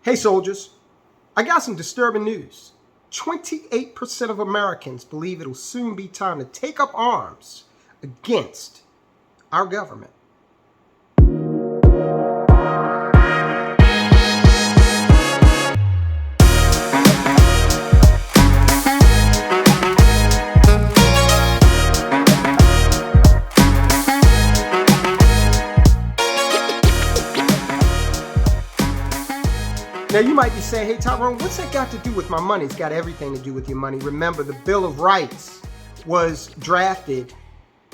Hey soldiers, I got some disturbing news. 28% of Americans believe it'll soon be time to take up arms against our government. Now, you might be saying, hey, Tyrone, what's that got to do with my money? It's got everything to do with your money. Remember, the Bill of Rights was drafted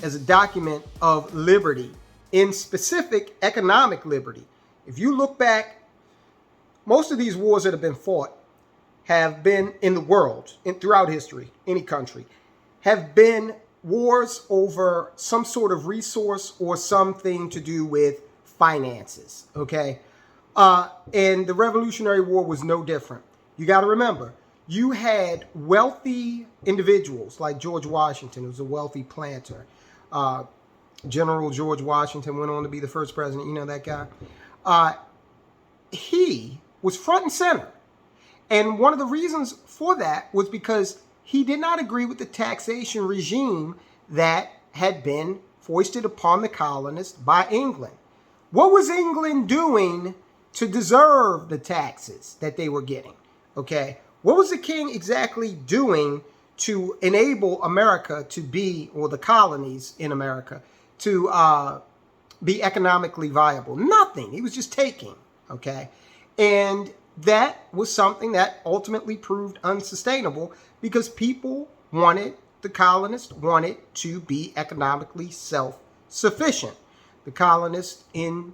as a document of liberty, in specific economic liberty. If you look back, most of these wars that have been fought have been in the world, throughout history, any country, have been wars over some sort of resource or something to do with finances, okay? And the Revolutionary War was no different. You got to remember, you had wealthy individuals like George Washington, who was a wealthy planter. General George Washington went on to be the first president. You know that guy? He was front and center. And one of the reasons for that was because he did not agree with the taxation regime that had been foisted upon the colonists by England. What was England doing to deserve the taxes that they were getting? Okay, what was the king exactly doing to enable America to be, or the colonies in America, to be economically viable? Nothing. He was just taking, okay? And that was something that ultimately proved unsustainable because people wanted, the colonists wanted to be economically self-sufficient. The colonists in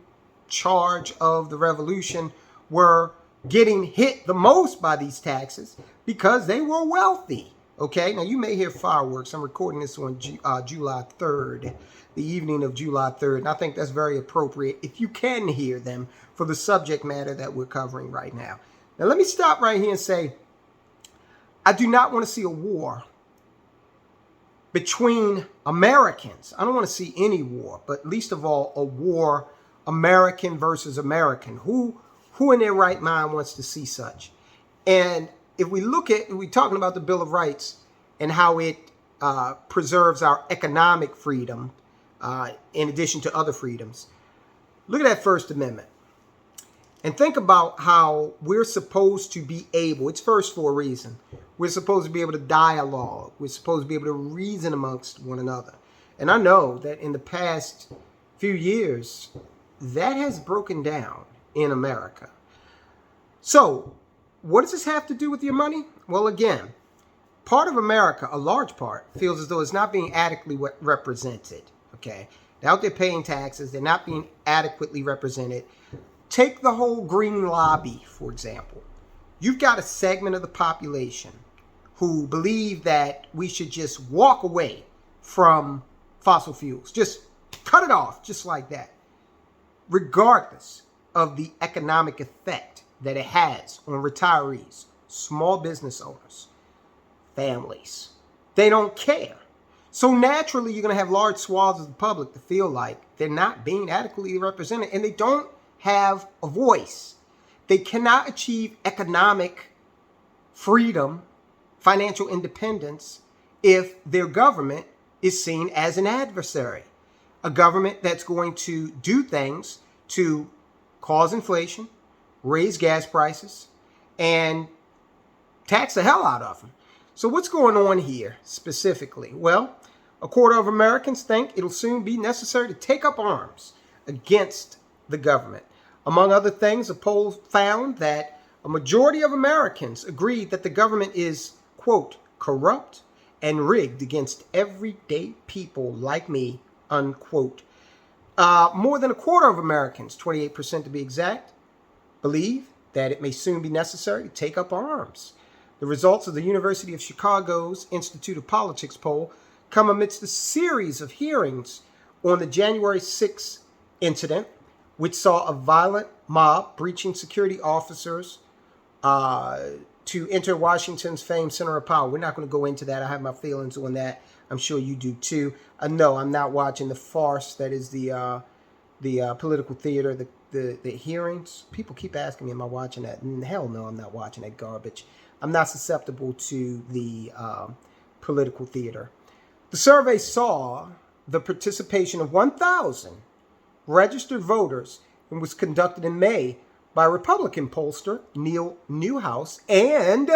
charge of the revolution were getting hit the most by these taxes because they were wealthy. Okay, now you may hear fireworks. I'm recording this on July 3rd, the evening of July 3rd, and I think that's very appropriate if you can hear them for the subject matter that we're covering right now. Now let me stop right here and say, I do not want to see a war between Americans. I don't want to see any war, but least of all, a war American versus American. Who in their right mind wants to see such? And if we're talking about the Bill of Rights and how it preserves our economic freedom in addition to other freedoms, look at that First Amendment and think about how we're supposed to be able, it's first for a reason, we're supposed to be able to dialogue, we're supposed to be able to reason amongst one another. And I know that in the past few years, that has broken down in America. So, what does this have to do with your money? Well, again, part of America, a large part, feels as though it's not being adequately represented. Okay, they're out there paying taxes. They're not being adequately represented. Take the whole green lobby, for example. You've got a segment of the population who believe that we should just walk away from fossil fuels. Just cut it off, just like that, regardless of the economic effect that it has on retirees, small business owners, families. They don't care. So naturally, you're going to have large swaths of the public that feel like they're not being adequately represented and they don't have a voice. They cannot achieve economic freedom, financial independence, if their government is seen as an adversary. A government that's going to do things to cause inflation, raise gas prices, and tax the hell out of them. So what's going on here specifically? Well, a quarter of Americans think it'll soon be necessary to take up arms against the government. Among other things, a poll found that a majority of Americans agreed that the government is, quote, corrupt and rigged against everyday people like me, unquote. More than a quarter of Americans, 28% to be exact, believe that it may soon be necessary to take up arms. The results of the University of Chicago's Institute of Politics poll come amidst a series of hearings on the January 6th incident, which saw a violent mob breaching security officers to enter Washington's famed Center of Power. We're not going to go into that. I have my feelings on that. I'm sure you do too. No, I'm not watching the farce that is the political theater, the hearings. People keep asking me, am I watching that? And hell no, I'm not watching that garbage. I'm not susceptible to the political theater. The survey saw the participation of 1,000 registered voters and was conducted in May by Republican pollster Neil Newhouse and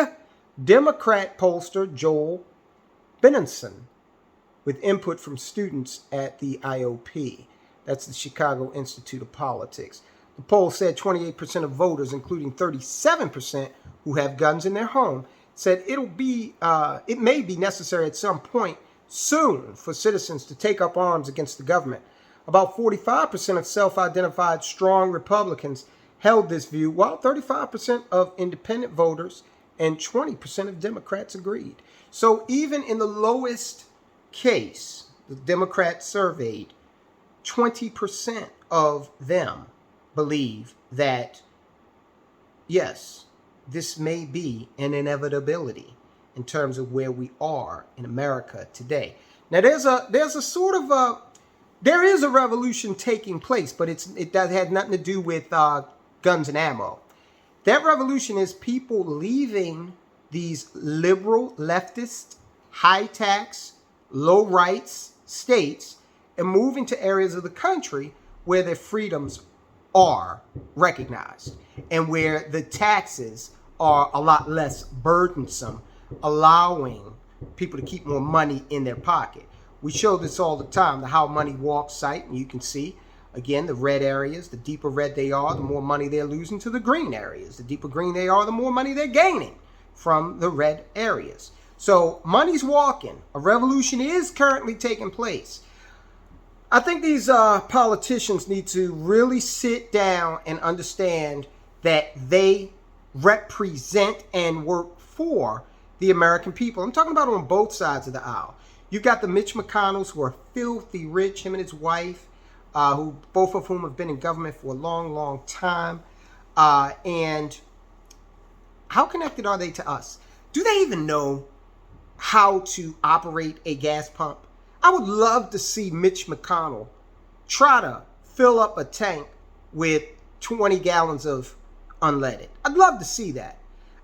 Democrat pollster Joel Benenson, with input from students at the IOP. That's the Chicago Institute of Politics. The poll said 28% of voters, including 37% who have guns in their home, said it may be necessary at some point soon for citizens to take up arms against the government. About 45% of self-identified strong Republicans held this view, while 35% of independent voters and 20% of Democrats agreed. So even in the lowest case, the Democrats surveyed, 20% of them believe that, yes, this may be an inevitability in terms of where we are in America today. Now, there is a revolution taking place, but it had nothing to do with guns and ammo. That revolution is people leaving these liberal, leftist, high tax, low rights states and moving to areas of the country where their freedoms are recognized and where the taxes are a lot less burdensome, allowing people to keep more money in their pocket. We show this all the time, the How Money Walks site, and you can see, again, the red areas, the deeper red they are, the more money they're losing to the green areas. The deeper green they are, the more money they're gaining from the red areas. So money's walking. A revolution is currently taking place. I think these politicians need to really sit down and understand that they represent and work for the American people. I'm talking about on both sides of the aisle. You've got the Mitch McConnells, who are filthy rich, him and his wife, both of whom have been in government for a long, long time. And how connected are they to us? Do they even know how to operate a gas pump? I would love to see Mitch McConnell try to fill up a tank with 20 gallons of unleaded. I'd love to see that.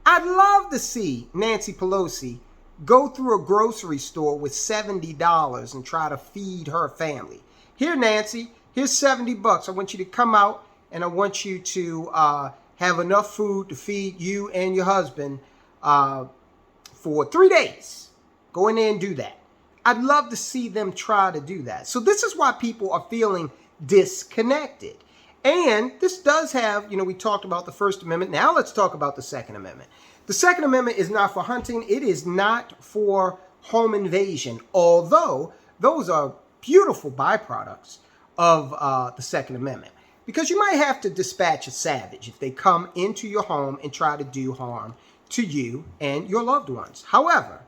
I'd love to see Nancy Pelosi go through a grocery store with $70 and try to feed her family. Here, Nancy, here's $70. I want you to come out and I want you to have enough food to feed you and your husband for 3 days. Go in there and do that. I'd love to see them try to do that. So this is why people are feeling disconnected. And this does have, we talked about the First Amendment. Now let's talk about the Second Amendment. The Second Amendment is not for hunting. It is not for home invasion, although those are beautiful byproducts of the Second Amendment. Because you might have to dispatch a savage if they come into your home and try to do harm to you and your loved ones. However,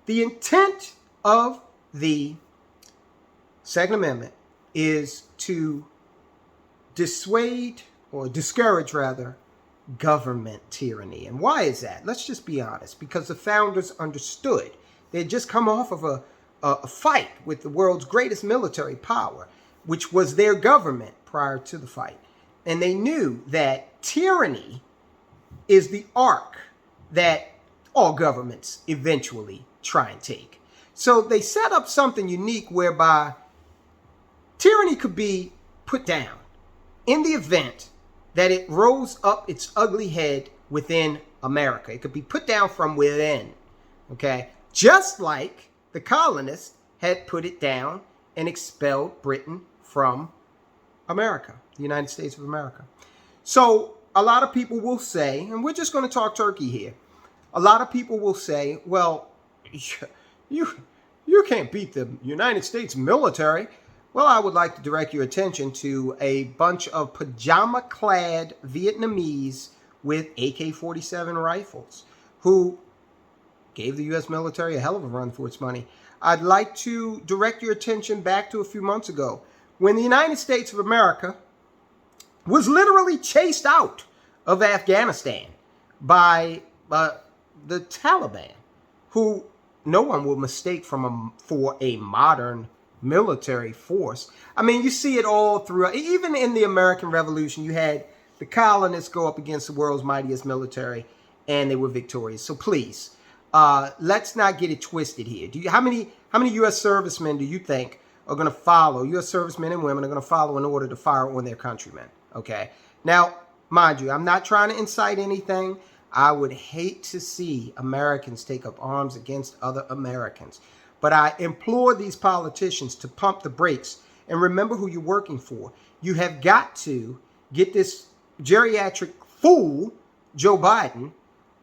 the intent of the Second Amendment is to dissuade, or discourage rather, government tyranny. And why is that? Let's just be honest. Because the founders understood. They had just come off of a fight with the world's greatest military power, which was their government prior to the fight. And they knew that tyranny is the arc that all governments eventually try and take. So they set up something unique whereby tyranny could be put down in the event that it rose up its ugly head within America. It could be put down from within, okay? Just like the colonists had put it down and expelled Britain from America, the United States of America. So a lot of people will say, and we're just going to talk turkey here, a lot of people will say, well, you can't beat the United States military. Well, I would like to direct your attention to a bunch of pajama-clad Vietnamese with AK-47 rifles who gave the U.S. military a hell of a run for its money. I'd like to direct your attention back to a few months ago when the United States of America was literally chased out of Afghanistan by the Taliban, who no one will mistake for a modern military force. I mean, you see it all throughout. Even in the American Revolution, you had the colonists go up against the world's mightiest military, and they were victorious. So please, let's not get it twisted here. How many U.S. servicemen do you think are going to follow? U.S. servicemen and women are going to follow in order to fire on their countrymen. Okay. Now, mind you, I'm not trying to incite anything. I would hate to see Americans take up arms against other Americans. But I implore these politicians to pump the brakes and remember who you're working for. You have got to get this geriatric fool, Joe Biden,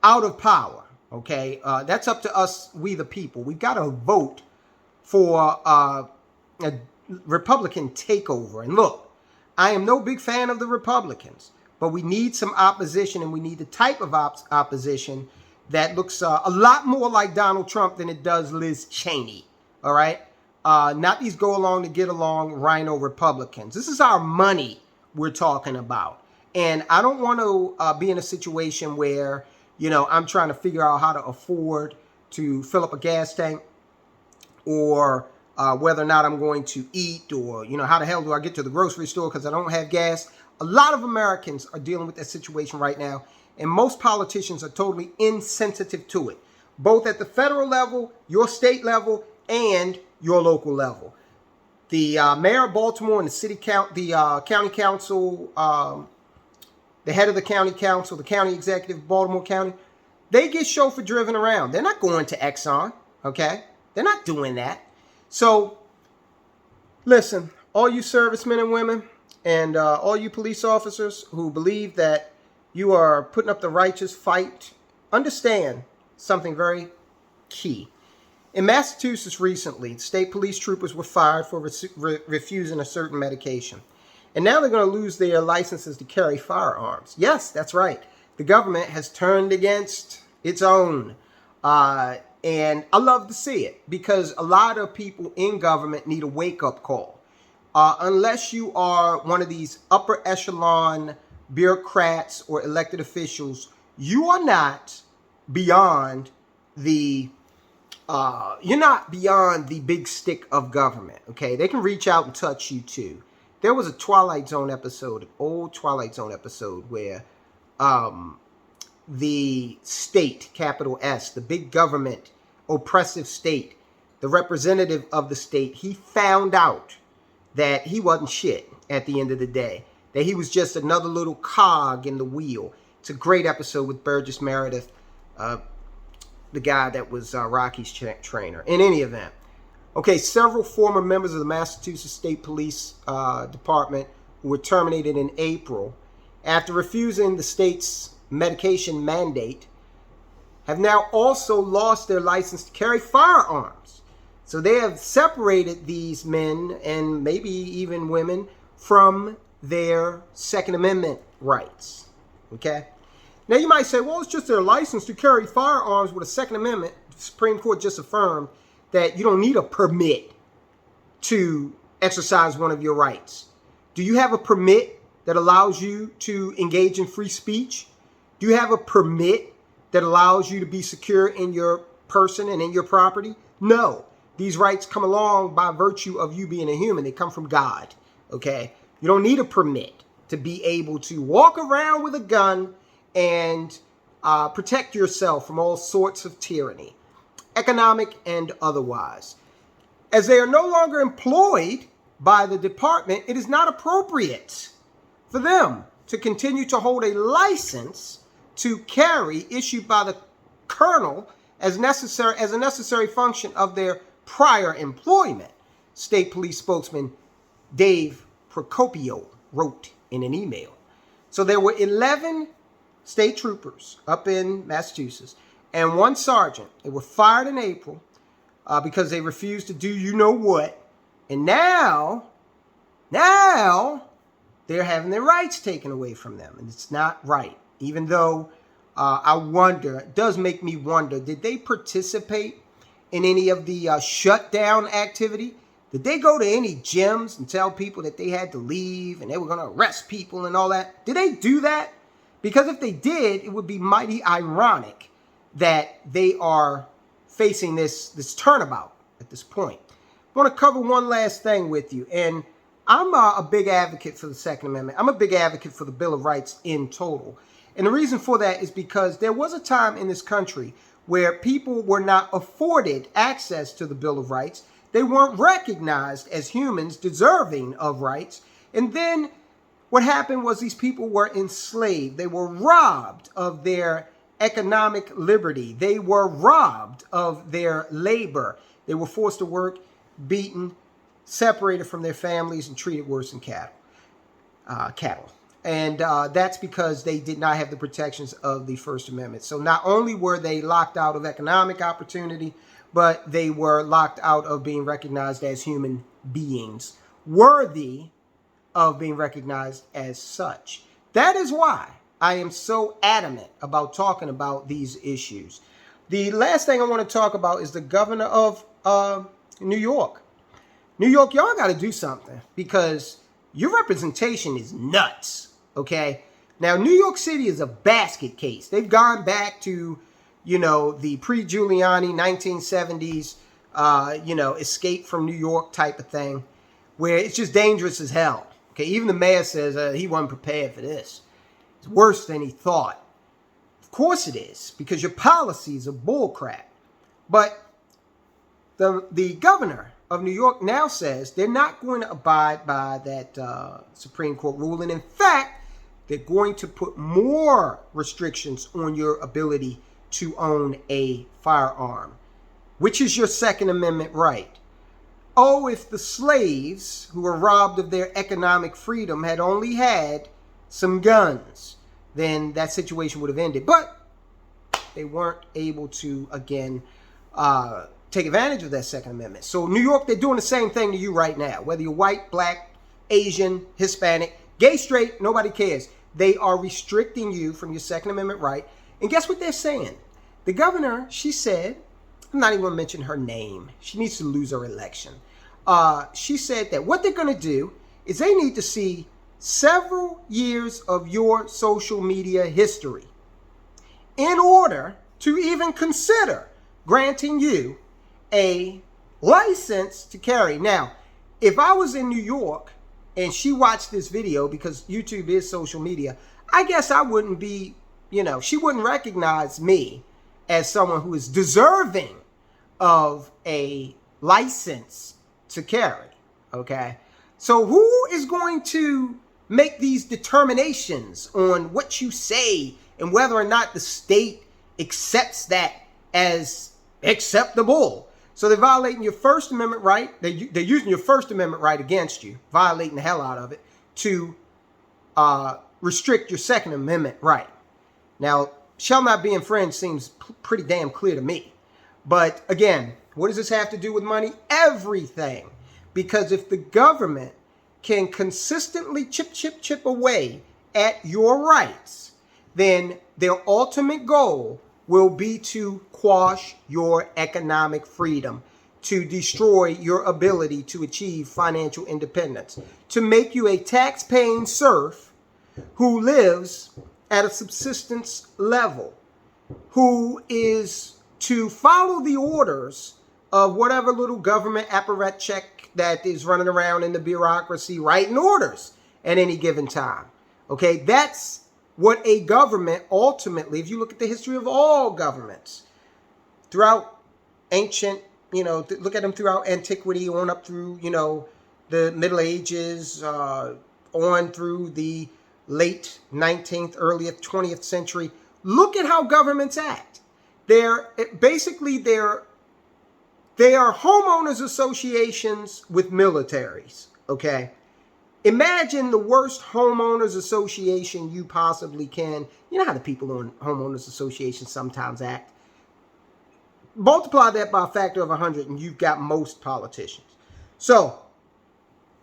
out of power. Okay, that's up to us, we the people. We've got to vote for a Republican takeover. And look, I am no big fan of the Republicans, but we need some opposition, and we need the type of opposition that looks a lot more like Donald Trump than it does Liz Cheney. All right, not these go along to get along rhino Republicans. This is our money we're talking about, and I don't want to be in a situation where, you know, I'm trying to figure out how to afford to fill up a gas tank, or whether or not I'm going to eat, or, you know, how the hell do I get to the grocery store because I don't have gas. A lot of Americans are dealing with that situation right now, and most politicians are totally insensitive to it, both at the federal level, your state level, and your local level. The mayor of Baltimore and the county council, the head of the county council, the county executive of Baltimore County, they get chauffeur driven around. They're not going to Exxon, okay? They're not doing that. So, listen, all you servicemen and women, and all you police officers who believe that you are putting up the righteous fight, understand something very key. In Massachusetts recently, state police troopers were fired for refusing a certain medication. And now they're going to lose their licenses to carry firearms. Yes, that's right. The government has turned against its own. And I love to see it, because a lot of people in government need a wake-up call. Unless you are one of these upper echelon bureaucrats or elected officials, you are not beyond the big stick of government. Okay, they can reach out and touch you too. There was a Twilight Zone episode, an old Twilight Zone episode, where the state, capital S, the big government, oppressive state, the representative of the state, he found out that he wasn't shit at the end of the day, that he was just another little cog in the wheel. It's a great episode with Burgess Meredith, the guy that was Rocky's trainer. In any event, okay, several former members of the Massachusetts State Police Department who were terminated in April after refusing the state's medication mandate have now also lost their license to carry firearms. So they have separated these men, and maybe even women, from their Second Amendment rights. Okay? Now you might say, well, it's just their license to carry firearms with a Second Amendment. The Supreme Court just affirmed that you don't need a permit to exercise one of your rights. Do you have a permit that allows you to engage in free speech? Do you have a permit that allows you to be secure in your person and in your property? No. These rights come along by virtue of you being a human. They come from God, okay? You don't need a permit to be able to walk around with a gun and protect yourself from all sorts of tyranny, economic and otherwise. As they are no longer employed by the department, it is not appropriate for them to continue to hold a license to carry issued by the colonel as a necessary function of their prior employment, State Police spokesman Dave Procopio wrote in an email. So there were 11 state troopers up in Massachusetts and one sergeant. They were fired in April because they refused to do you know what. And now they're having their rights taken away from them. And it's not right. Even though I wonder, it does make me wonder, did they participate in any of the shutdown activity? Did they go to any gyms and tell people that they had to leave and they were going to arrest people and all that? Did they do that? Because if they did, it would be mighty ironic that they are facing this turnabout at this point. want to cover one last thing with you. And I'm a big advocate for the Second Amendment. I'm a big advocate for the Bill of Rights in total. And the reason for that is because there was a time in this country where people were not afforded access to the Bill of Rights. They weren't recognized as humans deserving of rights. And then what happened was these people were enslaved. They were robbed of their economic liberty. They were robbed of their labor. They were forced to work, beaten, separated from their families, and treated worse than cattle. And that's because they did not have the protections of the First Amendment. So not only were they locked out of economic opportunity, but they were locked out of being recognized as human beings, worthy of being recognized as such. That is why I am so adamant about talking about these issues. The last thing I want to talk about is the governor of New York. New York, y'all got to do something because your representation is nuts, okay? Now, New York City is a basket case. They've gone back to, the pre-Giuliani 1970s, escape from New York type of thing, where it's just dangerous as hell. Okay, even the mayor says he wasn't prepared for this. It's worse than he thought. Of course it is, because your policies are bullcrap. But the governor of New York now says they're not going to abide by that Supreme Court ruling. In fact, they're going to put more restrictions on your ability to own a firearm, which is your Second Amendment right. Oh, if the slaves who were robbed of their economic freedom had only had some guns, then that situation would have ended. But they weren't able to, again, take advantage of that Second Amendment. So New York, they're doing the same thing to you right now. Whether you're white, black, Asian, Hispanic, gay, straight, nobody cares. They are restricting you from your Second Amendment right. And guess what they're saying? The governor, she said, I'm not even going to mention her name. She needs to lose her election. She said that what they're going to do is they need to see several years of your social media history in order to even consider granting you a license to carry. Now, if I was in New York and she watched this video, because YouTube is social media, I guess I wouldn't be, she wouldn't recognize me as someone who is deserving of a license to carry, okay? So who is going to make these determinations on what you say and whether or not the state accepts that as acceptable? So they're violating your First Amendment right. They're using your First Amendment right against you, violating the hell out of it, to restrict your Second Amendment right. Now, shall not be infringed seems pretty damn clear to me. But again, what does this have to do with money? Everything. Because if the government can consistently chip away at your rights, then their ultimate goal will be to quash your economic freedom, to destroy your ability to achieve financial independence, to make you a tax-paying serf who lives at a subsistence level, who is to follow the orders of whatever little government apparatchik that is running around in the bureaucracy writing orders at any given time. Okay, that's what a government ultimately, if you look at the history of all governments, throughout ancient, look at them throughout antiquity on up through, the Middle Ages, on through the late 19th, early 20th century. Look at how governments act. They are homeowners associations with militaries, okay? Imagine the worst homeowners association you possibly can. You know how the people on homeowners associations sometimes act. Multiply that by a factor of 100 and you've got most politicians. So,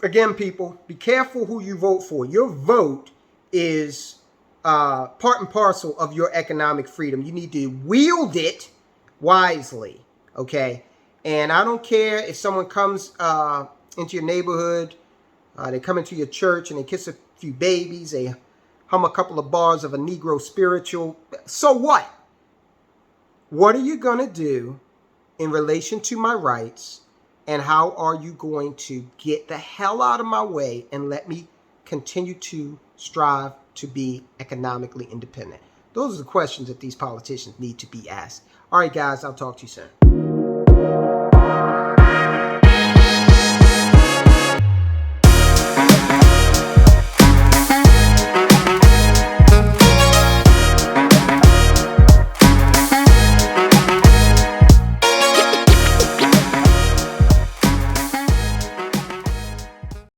again, people, be careful who you vote for. Your vote is part and parcel of your economic freedom. You need to wield it wisely, okay? And I don't care if someone comes into your neighborhood, they come into your church and they kiss a few babies, they hum a couple of bars of a Negro spiritual. So what? What are you going to do in relation to my rights And how are you going to get the hell out of my way and let me continue to strive to be economically independent? Those are the questions that these politicians need to be asked. All right, guys, I'll talk to you soon.